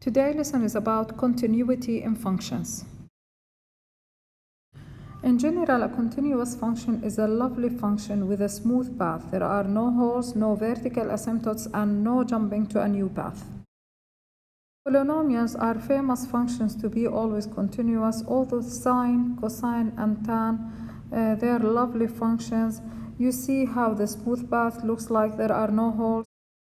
Today's lesson is about continuity in functions. In general, a continuous function is a lovely function with a smooth path. There are no holes, no vertical asymptotes, and no jumping to a new path. Polynomials are famous functions to be always continuous, although sine, cosine, and tan, they are lovely functions. You see how the smooth path looks like there are no holes.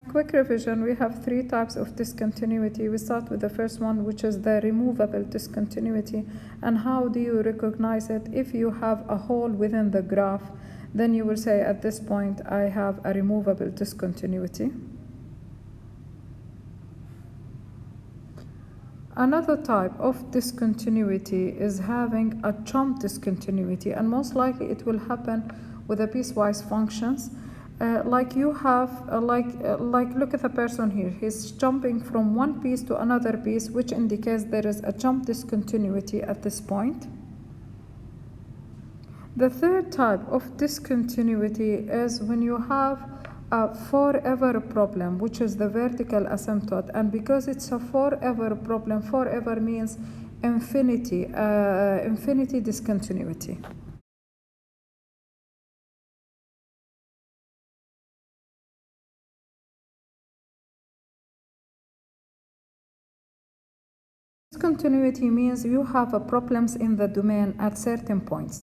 Quick revision, we have three types of discontinuity. We start with the first one, which is the removable discontinuity. And how do you recognize it? If you have a hole within the graph, then you will say at this point I have a removable discontinuity. Another type of discontinuity is having a jump discontinuity, and most likely it will happen with the piecewise functions. Like you have, look at the person here. He's jumping from one piece to another piece, which indicates there is a jump discontinuity at this point. The third type of discontinuity is when you have a forever problem, which is the vertical asymptote. And because it's a forever problem, forever means infinity, infinity discontinuity. Discontinuity means you have problems in the domain at certain points.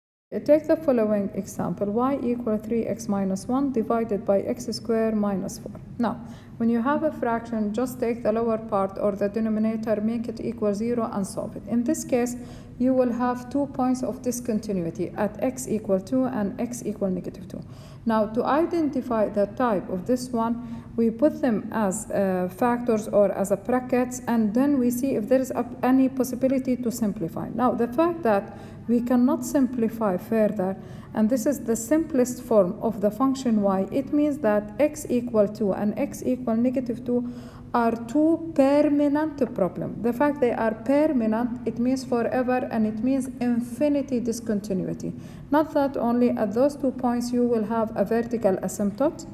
Take the following example: y equals 3x minus 1 divided by x squared minus 4. Now, when you have a fraction, just take the lower part or the denominator, make it equal 0 and solve it. In this case, you will have 2 points of discontinuity at x equal 2 and x equal negative 2. Now, to identify the type of this one, we put them as factors or as a brackets, and then we see if there is any possibility to simplify. Now, the fact that we cannot simplify further, and this is the simplest form of the function y, it means that x equal 2 and x equal negative 2 are two permanent problems. The fact they are permanent, it means forever, and it means infinity discontinuity. Not that only at those 2 points you will have a vertical asymptote,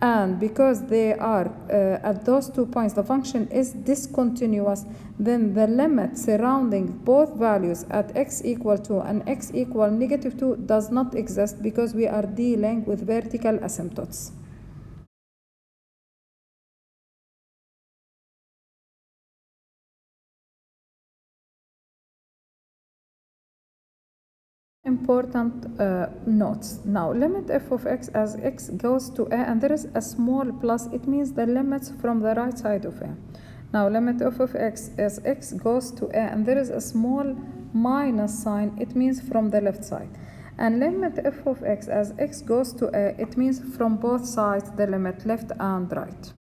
and because they are at those 2 points the function is discontinuous, then the limit surrounding both values at x equal 2 and x equal negative 2 does not exist, because we are dealing with vertical asymptotes. Important notes. Now, limit f of x as x goes to a, and there is a small plus, it means the limits from the right side of a. Now, limit f of x as x goes to a, and there is a small minus sign, it means from the left side. And limit f of x as x goes to a, it means from both sides, the limit left and right.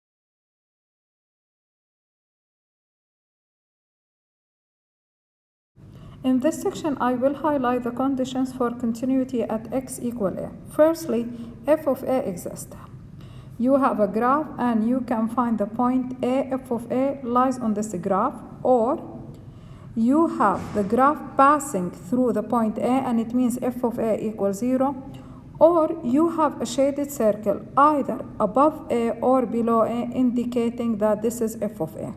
In this section, I will highlight the conditions for continuity at x equal a. Firstly, f of a exists. You have a graph and you can find the point a, f of a lies on this graph, or you have the graph passing through the point a and it means f of a equals 0, or you have a shaded circle either above a or below a indicating that this is f of a.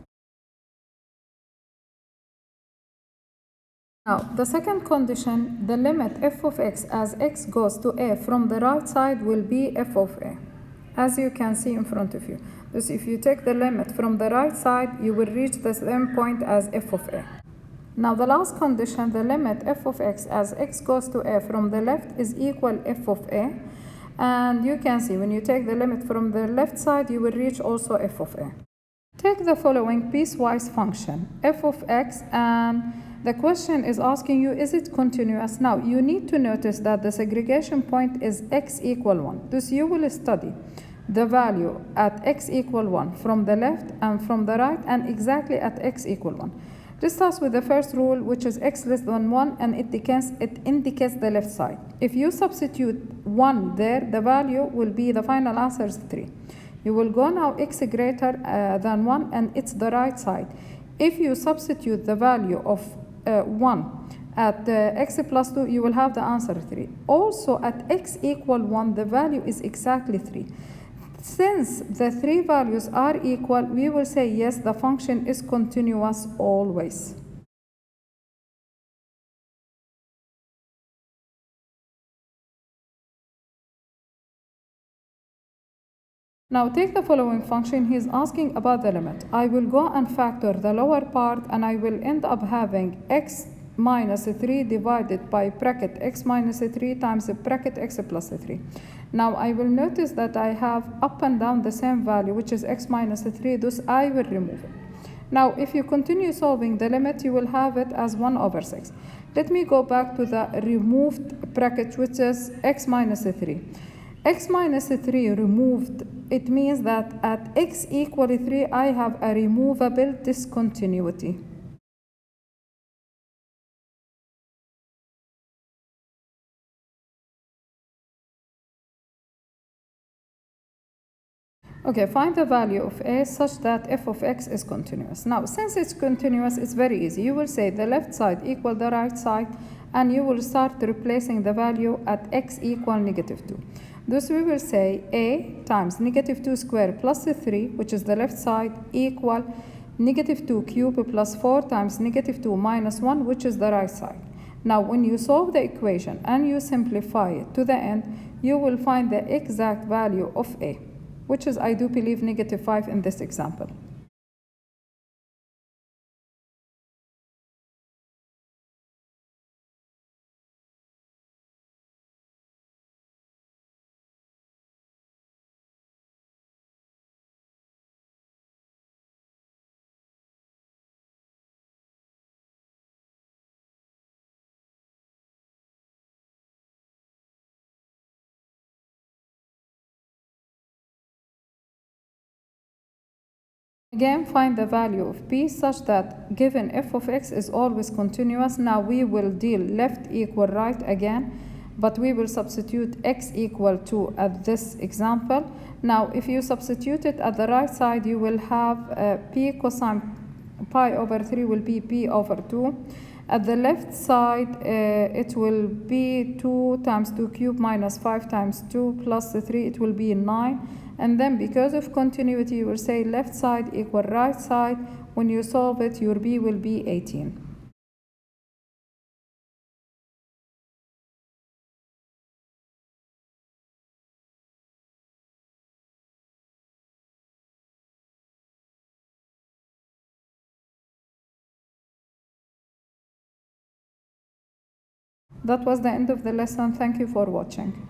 Now, the second condition, the limit f of x as x goes to a from the right side will be f of a, as you can see in front of you. Thus, if you take the limit from the right side, you will reach the same point as f of a. Now, the last condition, the limit f of x as x goes to a from the left is equal f of a. And you can see when you take the limit from the left side, you will reach also f of a. Take the following piecewise function, f of x, and the question is asking you, is it continuous? Now, you need to notice that the segregation point is x equal 1. Thus, you will study the value at x equal 1 from the left and from the right, and exactly at x equal 1. This starts with the first rule, which is x less than 1, and it indicates the left side. If you substitute 1 there, the value will be, the final answer is 3. You will go now x greater than 1, and it's the right side. If you substitute the value of 1 at x plus 2, you will have the answer 3. Also, at x equal 1, the value is exactly 3. Since the three values are equal, we will say yes, the function is continuous always. Now take the following function. He is asking about the limit. I will go and factor the lower part, and I will end up having x minus 3 divided by bracket x minus 3 times bracket x plus 3. Now I will notice that I have up and down the same value, which is x minus 3, thus I will remove it. Now if you continue solving the limit, you will have it as 1 over 6. Let me go back to the removed bracket, which is x minus 3. X minus 3 removed, it means that at x equal 3, I have a removable discontinuity. Okay, find the value of a such that f of x is continuous. Now, since it's continuous, it's very easy. You will say the left side equal the right side, and you will start replacing the value at x equal negative 2. Thus, we will say a times negative 2 squared plus 3, which is the left side, equal negative 2 cubed plus 4 times negative 2 minus 1, which is the right side. Now, when you solve the equation and you simplify it to the end, you will find the exact value of a, which is, I do believe, negative 5 in this example. Again, find the value of p such that given f of x is always continuous. Now we will deal left equal right again, but we will substitute x equal 2 at this example. Now if you substitute it at the right side, you will have p cosine pi over 3 will be p over 2. At the left side, it will be 2 times 2 cubed minus 5 times 2 plus 3, it will be 9. And then because of continuity, you will say left side equal right side. When you solve it, your b will be 18. That was the end of the lesson. Thank you for watching.